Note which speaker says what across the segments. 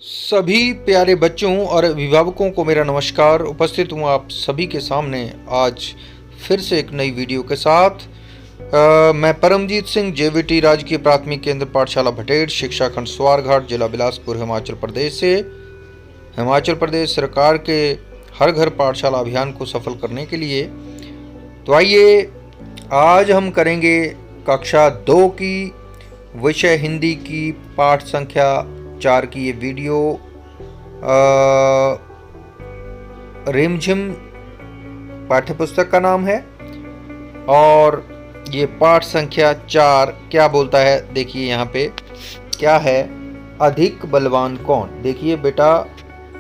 Speaker 1: सभी प्यारे बच्चों और अभिभावकों को मेरा नमस्कार। उपस्थित हूँ आप सभी के सामने आज फिर से एक नई वीडियो के साथ। मैं परमजीत सिंह, जेवीटी राजकीय प्राथमिक केंद्र पाठशाला भटेड़, शिक्षा खंड स्वारघाट, जिला बिलासपुर, हिमाचल प्रदेश से। हिमाचल प्रदेश सरकार के हर घर पाठशाला अभियान को सफल करने के लिए तो आइए आज हम करेंगे कक्षा 2 की विषय हिंदी की पाठ संख्या 4 की ये वीडियो। रिमझिम पाठ्यपुस्तक का नाम है और ये पाठ संख्या 4 क्या बोलता है, देखिए यहाँ पे क्या है, अधिक बलवान कौन। देखिए बेटा,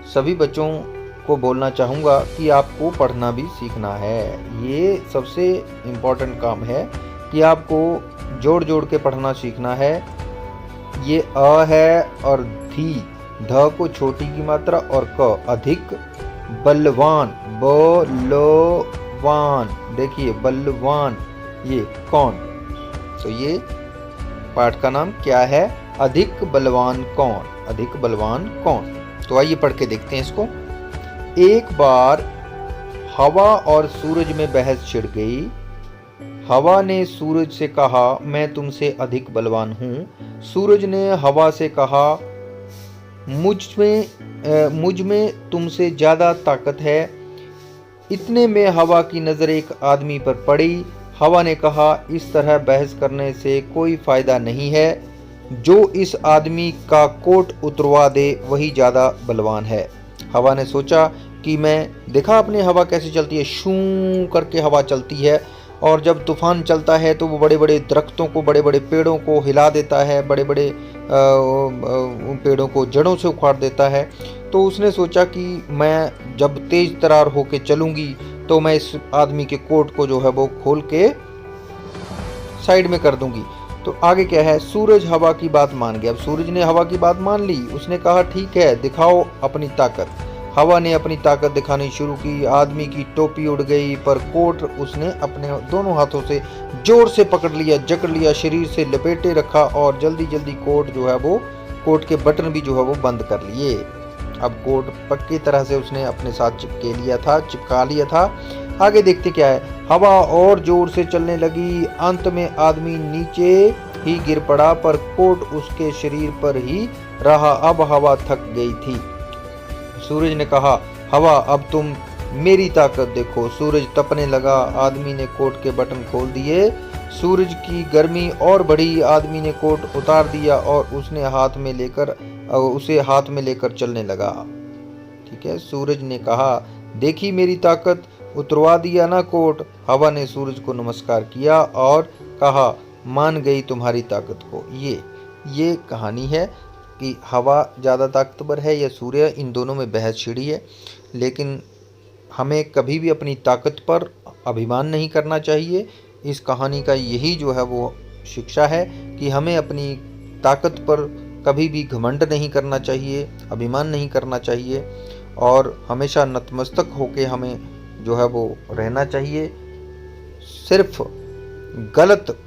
Speaker 1: सभी बच्चों को बोलना चाहूँगा कि आपको पढ़ना भी सीखना है। ये सबसे इम्पोर्टेंट काम है कि आपको जोड़ जोड़ के पढ़ना सीखना है। ये अ है और धी, ध को छोटी की मात्रा और क, अधिक बलवान, बलवान, देखिए बलवान, ये कौन। तो ये पाठ का नाम क्या है, अधिक बलवान कौन, अधिक बलवान कौन। तो आइए पढ़ के देखते हैं इसको। एक बार हवा और सूरज में बहस छिड़ गई। हवा ने सूरज से कहा, मैं तुमसे अधिक बलवान हूँ। सूरज ने हवा से कहा, मुझ में तुमसे ज़्यादा ताकत है। इतने में हवा की नज़र एक आदमी पर पड़ी। हवा ने कहा, इस तरह बहस करने से कोई फ़ायदा नहीं है। जो इस आदमी का कोट उतरवा दे वही ज़्यादा बलवान है। हवा ने सोचा कि मैं देखा अपनी हवा कैसे चलती है, शूं करके हवा चलती है और जब तूफान चलता है तो वो बड़े बड़े दरख्तों को, बड़े बड़े पेड़ों को हिला देता है, बड़े बड़े पेड़ों को जड़ों से उखाड़ देता है। तो उसने सोचा कि मैं जब तेज तरार होके चलूँगी तो मैं इस आदमी के कोट को जो है वो खोल के साइड में कर दूंगी। तो आगे क्या है, सूरज हवा की बात मान गया। अब सूरज ने हवा की बात मान ली। उसने कहा, ठीक है, दिखाओ अपनी ताकत। हवा ने अपनी ताकत दिखानी शुरू की। आदमी की टोपी उड़ गई, पर कोट उसने अपने दोनों हाथों से जोर से पकड़ लिया, जकड़ लिया, शरीर से लपेटे रखा और जल्दी जल्दी कोट जो है वो, कोट के बटन भी जो है वो बंद कर लिए। अब कोट पक्की तरह से उसने अपने साथ चिपका लिया था। आगे देखते क्या है, हवा और जोर से चलने लगी। अंत में आदमी नीचे ही गिर पड़ा, पर कोट उसके शरीर पर ही रहा। अब हवा थक गई थी। सूरज ने कहा, हवा अब तुम मेरी ताकत देखो। सूरज तपने लगा। आदमी ने कोट के बटन खोल दिए। सूरज की गर्मी और बढ़ी। आदमी ने कोट उतार दिया और उसे हाथ में लेकर चलने लगा। ठीक है, सूरज ने कहा, देखी मेरी ताकत, उतरवा दिया ना कोट। हवा ने सूरज को नमस्कार किया और कहा, मान गई तुम्हारी ताकत को। ये कहानी है कि हवा ज़्यादा ताकतवर है या सूर्य, इन दोनों में बहस छिड़ी है। लेकिन हमें कभी भी अपनी ताकत पर अभिमान नहीं करना चाहिए। इस कहानी का यही जो है वो शिक्षा है कि हमें अपनी ताकत पर कभी भी घमंड नहीं करना चाहिए, अभिमान नहीं करना चाहिए और हमेशा नतमस्तक होके हमें जो है वो रहना चाहिए। सिर्फ गलत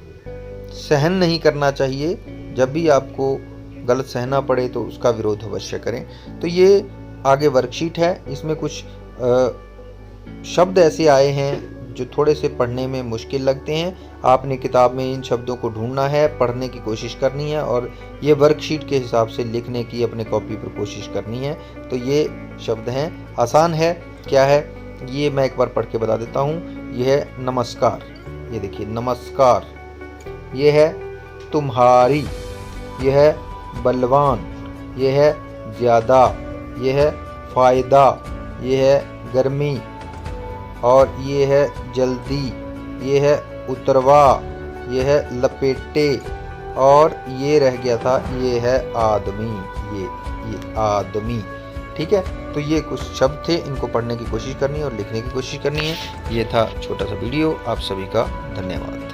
Speaker 1: सहन नहीं करना चाहिए। जब भी आपको गलत सहना पड़े तो उसका विरोध अवश्य करें। तो ये आगे वर्कशीट है। इसमें कुछ शब्द ऐसे आए हैं जो थोड़े से पढ़ने में मुश्किल लगते हैं। आपने किताब में इन शब्दों को ढूंढना है, पढ़ने की कोशिश करनी है और ये वर्कशीट के हिसाब से लिखने की अपने कॉपी पर कोशिश करनी है। तो ये शब्द हैं, आसान है। क्या है ये, मैं एक बार पढ़ के बता देता हूँ। ये है नमस्कार, ये देखिए नमस्कार। ये है तुम्हारी, ये है बलवान, ये है ज़्यादा, ये है फ़ायदा, ये है गर्मी और ये है जल्दी, ये है उतरवा, ये है लपेटे और ये रह गया था, ये है आदमी, ये आदमी। ठीक है, तो ये कुछ शब्द थे, इनको पढ़ने की कोशिश करनी है और लिखने की कोशिश करनी है। ये था छोटा सा वीडियो। आप सभी का धन्यवाद।